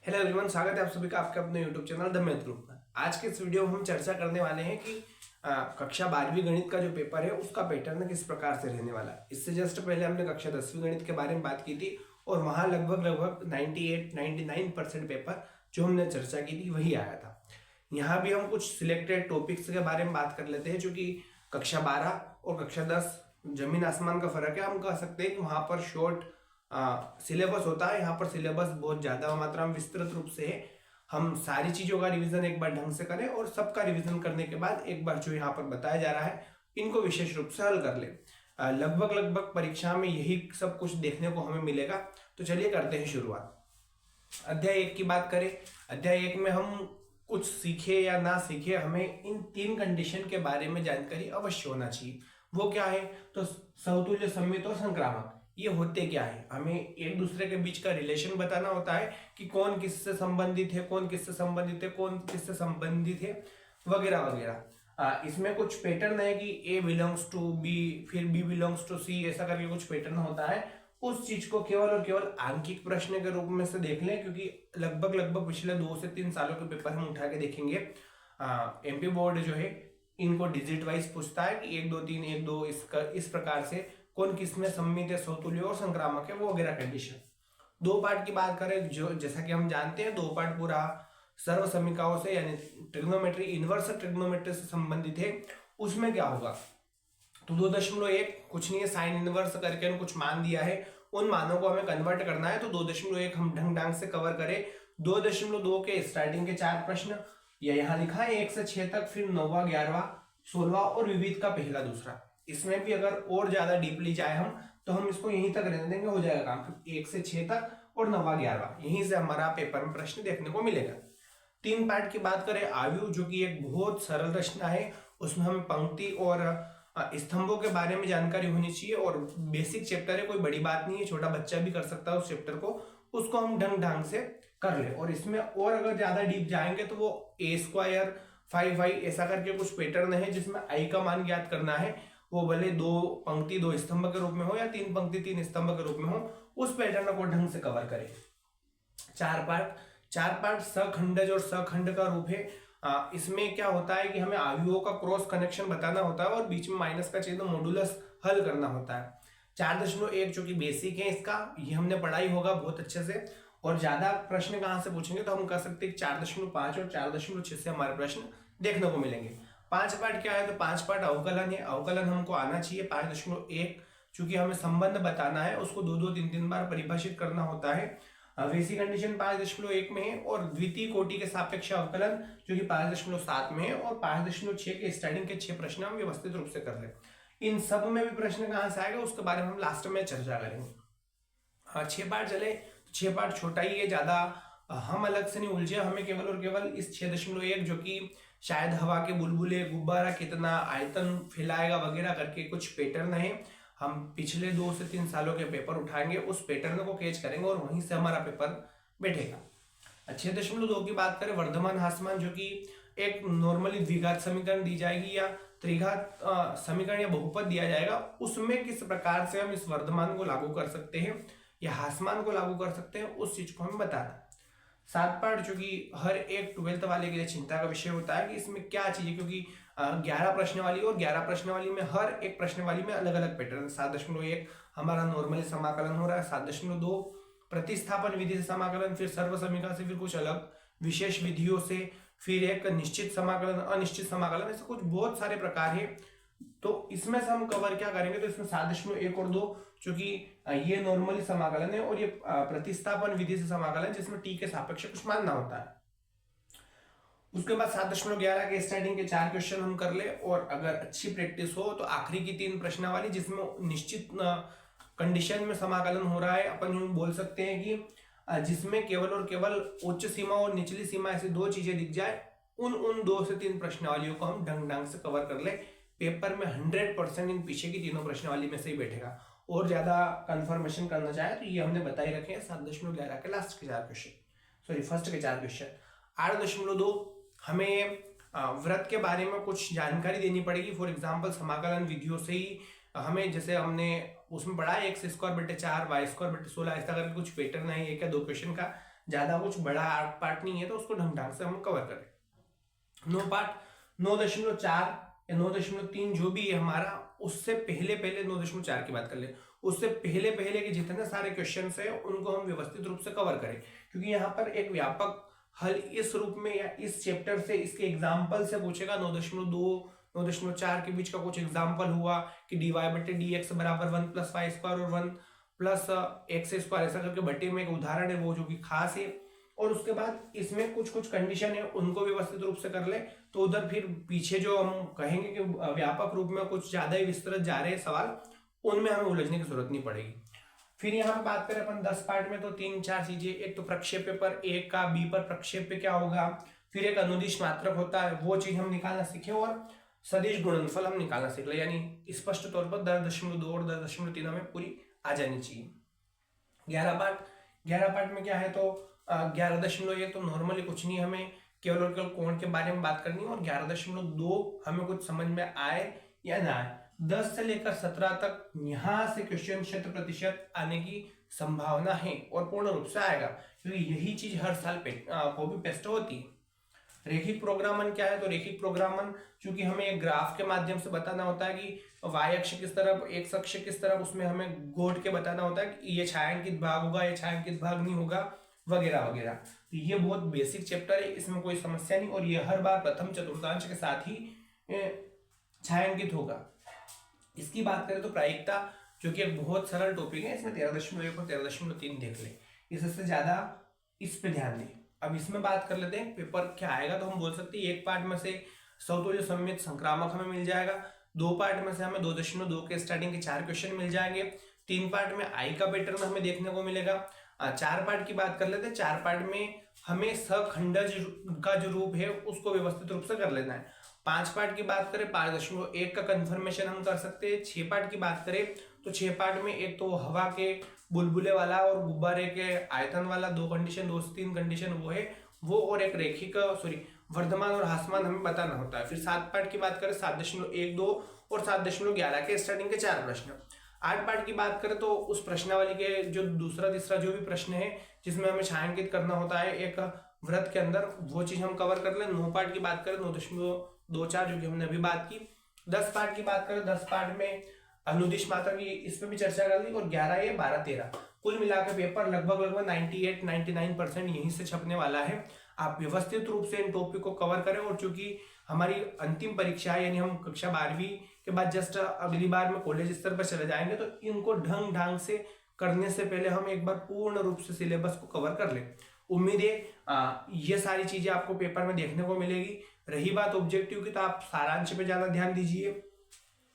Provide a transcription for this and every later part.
Hello everyone, स्वागत है आप सभी का आपके अपने YouTube channel the math group में। आज के इस वीडियो में हम चर्चा करने वाले हैं कि कक्षा 12वीं गणित का जो पेपर है उसका पैटर्न किस प्रकार से रहने वाला है। इससे जस्ट पहले हमने कक्षा 10वीं गणित के बारे में बात की थी और वहां लगभग 98-99% पेपर जो हमने चर्चा की थी वही आया था। यहाँ भी हम कुछ सिलेक्टेड टॉपिक्स के बारे में बात कर लेते हैं, जो कि कक्षा 12 और कक्षा 10 जमीन आसमान का फर्क है। हम कह सकते हैं कि वहां पर शॉर्ट सिलेबस होता है, यहाँ पर सिलेबस बहुत ज्यादा मात्रा में विस्तृत रूप से है। हम सारी चीजों का रिवीजन एक बार ढंग से करें और सबका रिवीजन करने के बाद एक बार जो यहाँ पर बताया जा रहा है इनको विशेष रूप से हल कर ले। लगभग परीक्षा में यही सब कुछ देखने को हमें मिलेगा। तो चलिए करते हैं शुरुआत। अध्याय 1 की बात करें। अध्याय 1 में हम कुछ सीखे या ना सीखे, हमें इन 3 कंडीशन के बारे में जानकारी अवश्य होना चाहिए। वो क्या है? तो समतुल्य, सममित और संक्रामक ये होते क्या है? हमें एक दूसरे के बीच का रिलेशन बताना होता है कि कौन किससे संबंधित है, कौन किससे संबंधित है, कौन किससे संबंधित है, वगैरह वगैरह। इसमें कुछ पैटर्न है कि ए बिलोंग्स टू बी, फिर बी बिलोंग्स टू सी, ऐसा करके कुछ पैटर्न होता है। उस चीज को केवल और केवल आंकिक प्रश्न के रूप में से देख लें, क्योंकि लगभग पिछले 2 से 3 सालों के पेपर हम उठा के देखेंगे। एमपी बोर्ड जो है इनको डिजिट वाइज पूछता है कि 1 2 3 1 2 इस प्रकार से कौन किस में सम्मित है, समतुल्य और संक्रामक है, वो वगैरह कंडीशन। 2 पार्ट की बात करें, जो जैसा कि हम जानते हैं 2 पार्ट पूरा सर्व समीकरणों से यानी ट्रिग्नोमेट्री, इनवर्स ट्रिग्नोमेट्री से संबंधित है। उसमें क्या होगा? तो 2.1 कुछ नहीं है, साइन इनवर्स करके कुछ मान दिया है, उन मानों को हमें कन्वर्ट करना है। तो 2.1 हम ढंग से कवर करें। 2.2 के स्टार्टिंग के 4 प्रश्न या यहाँ लिखा है 1 से 6 तक, फिर 9वां 11वां 16वां और विविध का पहला दूसरा। इसमें भी अगर और ज्यादा डीपली जाए हम तो हम इसको यहीं तक रहने देंगे, हो जाएगा काम। 1 से 6 तक और 9वां 11वां, यहीं से हमारा पेपर में प्रश्न देखने को मिलेगा। 3 पार्ट की बात करें, आव्यूह जो कि एक बहुत सरल रचना है, उसमें हमें पंक्ति और स्तंभों के बारे में जानकारी होनी चाहिए और बेसिक चैप्टर है, कोई बड़ी बात नहीं है, छोटा बच्चा भी कर सकता है उस चैप्टर को। उसको हम ढंग से कर ले। और इसमें और अगर ज्यादा डीप जाएंगे तो वो a² 5i ऐसा करके कुछ पैटर्न है जिसमें i का मान ज्ञात करना है। वो भले 2 पंक्ति 2 स्तंभ के रूप में हो या 3 पंक्ति 3 स्तंभ के रूप में हो, उस पैटर्न को ढंग से कवर करें। 4 पार्ट सखंडज और सखंड का रूप है। इसमें क्या होता है कि हमें आव्यूहों का क्रॉस कनेक्शन बताना होता है और बीच में माइनस का चिन्ह मॉडुलस हल करना होता है। 4.1 जो कि बेसिक है इसका, ये हमने पढ़ाई होगा बहुत अच्छे से। और ज्यादा प्रश्न कहां से पूछेंगे तो हम कह सकते हैं 4.5 और 4.6 से हमारे प्रश्न देखने को मिलेंगे। 5 पार्ट क्या है? तो 5 पार्ट अवकलन है। अवकलन हमको आना चाहिए। 5.1 चूंकि हमें संबंध बताना है, उसको 2 3 बार परिभाषित करना होता है। वैसी कंडीशन 5.1 में है। और द्वितीय कोटि के सापेक्ष अवकलन जो कि 5.7 में है। और 5.6 के स्टार्टिंग के 6 प्रश्न हम व्यवस्थित रूप से कर ले। इन सब में भी प्रश्न कहां से आएगा उसके बारे में हम लास्ट में चर्चा करेंगे। 6 पार्ट चले, 6 पार्ट छोटा ही है, ज्यादा हम अलग से नहीं उलझे। हमें केवल और केवल इस 6.1 जो कि शायद हवा के बुलबुले, गुब्बारा कितना आयतन फैलाएगा वगैरह करके कुछ पैटर्न है, हम पिछले 2 से 3 सालों के पेपर उठाएंगे, उस पैटर्न को कैच करेंगे और वहीं से हमारा पेपर बैठेगा। 6.2 की बात करें, वर्धमान ह्रासमान जो कि एक नॉर्मली द्विघात समीकरण दी जाएगी या त्रिघात समीकरण या बहुपद दिया जाएगा, उसमें किस प्रकार से हम इस वर्धमान को लागू कर सकते हैं या ह्रासमान को लागू कर सकते हैं, उस चीज को हमें बताना। 7 पार्ट जो कि हर एक 12th वाले के लिए चिंता का विषय होता है कि इसमें क्या चाहिए, क्योंकि 11 प्रश्न वाली और 11 प्रश्न वाली में हर एक प्रश्न वाली में अलग अलग पैटर्न। 7.1 हमारा नॉर्मली समाकलन हो रहा है। 7.2 प्रतिस्थापन विधि से समाकलन, फिर सर्व समीकरण से, फिर कुछ अलग विशेष विधियों से, फिर एक निश्चित समाकलन, अनिश्चित समाकलन, ऐसे कुछ बहुत सारे प्रकार है। तो इसमें से हम कवर क्या करेंगे? तो इसमें 7.1 और 2 जो कि ये नॉर्मली समाकलन है और ये प्रतिस्थापन विधि से समाकलन जिसमें टी के सापेक्ष कुछ मानना होता है। उसके बाद 7.11 के स्टार्टिंग के 4 क्वेश्चन हम कर ले। और अगर अच्छी प्रैक्टिस हो तो आखिरी की 3 प्रश्न वाली जिसमें निश्चित कंडीशन में समाकलन हो रहा है, अपन यूं बोल सकते हैं कि जिसमें केवल और केवल उच्च सीमा और निचली सीमा ऐसी 2 चीजें दिख जाए, उन 2 से 3 प्रश्नावलियों को हम ढंग से कवर कर ले। पेपर में 100% इन पीछे की तीनों प्रश्नावली में से ही बैठेगा। और ज्यादा कंफर्मेशन करना चाहे तो ये हमने बताई रखे हैं 7.11 के लास्ट के 4 क्वेश्चन, सॉरी फर्स्ट के 4 क्वेश्चन। 8.2 हमें व्रत के बारे में कुछ जानकारी देनी पड़ेगी। फॉर एग्जाम्पल समाकलन विधियों से ही हमें, जैसे हमने उसमें पढ़ा है x² बटे 4 y² बटे 16, ऐसा करके कुछ पैटर्न है 1 या 2 क्वेश्चन का, ज्यादा कुछ बड़ा 8 पार्ट नहीं है, तो उसको ढंग से हम कवर करें। 9 पार्ट 9.4 या 9.3 जो भी है हमारा, उससे पहले 9.4 की बात कर ले, उससे पहले के जितने सारे क्वेश्चन है उनको हम व्यवस्थित रूप से कवर करें, क्योंकि यहाँ पर एक व्यापक हल इस रूप में या इस चैप्टर से इसके एग्जाम्पल से पूछेगा। 9.2 9.4 के बीच का कुछ एग्जाम्पल हुआ कि dy/dx बराबर 1 + y² और 1 + x², ऐसा करके बटे में एक उदाहरण है वो जो कि खास है। और उसके बाद इसमें कुछ कंडीशन है, उनको व्यवस्थित रूप से कर ले, तो उधर फिर पीछे जो हम कहेंगे कि व्यापक रूप में कुछ ज्यादा ही विस्तृत जा रहे हैं सवाल, उनमें हमें उलझने की जरूरत नहीं पड़ेगी। फिर यहाँ पे बात करें अपन 10 पार्ट में, तो 3-4 चीजें, एक तो प्रक्षेप पर A का B पर प्रक्षेप पे क्या होगा, फिर एक अनुदिश मात्रक होता है वो चीज हम निकालना सीखे, और सदिश गुणनफल हम निकालना सीख ले, यानी स्पष्ट तौर पर 10.2 और 10.3 हमें पूरी आ जानी चाहिए। 11 पार्ट में क्या है, तो 11.1 तो नॉर्मली कुछ नहीं, हमें केवल और केवल कोण के बारे में बात करनी है, और 11.2 हमें कुछ समझ में आए या ना आए। 10 से लेकर 17 तक यहाँ से क्वेश्चन 100% आने की संभावना है और पूर्ण रूप से आएगा, क्योंकि यही चीज हर साल कॉपी पेस्ट होती है। रेखिक प्रोग्रामन क्या है, तो रेखिक प्रोग्रामन चूंकि हमें एक ग्राफ के माध्यम से बताना होता है कि y अक्ष किस तरफ, x अक्ष किस तरफ, उसमें हमें गोट के बताना होता है कि ये छायांकित भाग होगा, ये छायांकित भाग नहीं होगा, वगैरह वगैरह। तो ये बहुत बेसिक चैप्टर है, इसमें कोई समस्या नहीं, और ये हर बार प्रथम चतुर्थांश के साथ ही छायांकित होगा। इसकी बात करें तो प्रायिकता, जो कि एक बहुत सरल टॉपिक है, इसमें 13.1 और 13.3 देख ले, इससे ज्यादा इस पे ध्यान दें। अब इसमें बात कर लेते हैं पेपर क्या आएगा, तो हम बोल सकते हैं एक पार्ट में से समतुल्य सममित संक्रामक हमें मिल जाएगा, 2 पार्ट में से हमें 2.2 के स्टार्टिंग के 4 क्वेश्चन मिल जाएंगे, 3 पार्ट में आई का पैटर्न हमें देखने को मिलेगा। 4 पार्ट की बात कर लेते हैं, 4 पार्ट में हमें सखंडज का जो रूप है उसको व्यवस्थित रूप से कर लेना है। 5 पार्ट की बात करें 5.1 का कंफर्मेशन हम कर सकते हैं। 6 पार्ट की बात करें तो 6 पार्ट में एक तो हवा के बुलबुले वाला और गुब्बारे के आयतन वाला 2 कंडीशन, 2 से 3 कंडीशन वो है वो, और एक रेखिक वर्धमान और ह्रासमान हमें बताना होता है। फिर 7 पार्ट की बात करें 7.12 और 7.11 के स्टार्टिंग के 4 प्रश्न। 8 पार्ट की बात करें तो उस प्रश्नावली के जो दूसरा तीसरा जो भी प्रश्न है जिसमें हमें छायांकित करना होता है एक वृत्त के अंदर, वो चीज हम कवर कर ले। 9 पार्ट की बात करें 9.24 जो कि हमने अभी बात की। 10 पार्ट की बात करें 10 पार्ट में अनुदिश मात्रा की इस पे भी चर्चा कर ली, और 11 ये 12 13 कुल मिलाकर पेपर लगभग 98-99% यहीं से छपने वाला है। आप व्यवस्थित रूप से इन टॉपिक को कवर करें, और चूंकि हमारी अंतिम परीक्षा है, यानी हम कक्षा 12वीं के बाद जस्ट अगली बार में कॉलेज स्तर पर चले जाएंगे, तो इनको ढंग से करने से पहले हम एक बार पूर्ण रूप से सिलेबस को कवर कर लें। उम्मीद है ये सारी चीजें आपको पेपर में देखने को मिलेगी। रही बात ऑब्जेक्टिव की, तो आप सारांश पे ज्यादा ध्यान दीजिए,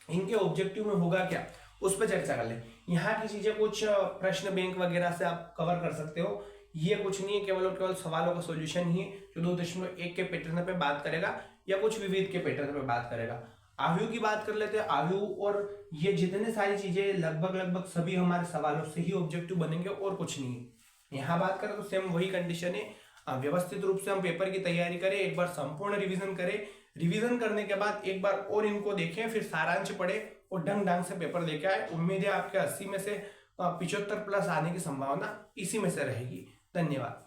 इनके ऑब्जेक्टिव में होगा क्या उस पर चर्चा कर ले। यहाँ की चीजें कुछ प्रश्न बैंक वगैरह से आप कवर कर सकते हो, ये कुछ नहीं है, केवल और केवल सवालों का सॉल्यूशन ही जो 2.1 के पैटर्न पे बात करेगा या कुछ विविध के पैटर्न पे बात करेगा। आयु की बात कर लेते हैं, आयु और ये जितने सारी चीजें लगभग सभी हमारे सवालों से ही ऑब्जेक्टिव बनेंगे और कुछ नहीं है। यहाँ बात करें तो सेम वही कंडीशन है, व्यवस्थित रूप से हम पेपर की तैयारी करें, एक बार संपूर्ण रिवीजन करें, रिवीजन करने के बाद एक बार और इनको देखें, फिर सारांश पढ़े और ढंग से पेपर लेके आए। उम्मीद है आपके 80 में से 75 प्लस आने की संभावना इसी में से रहेगी। धन्यवाद।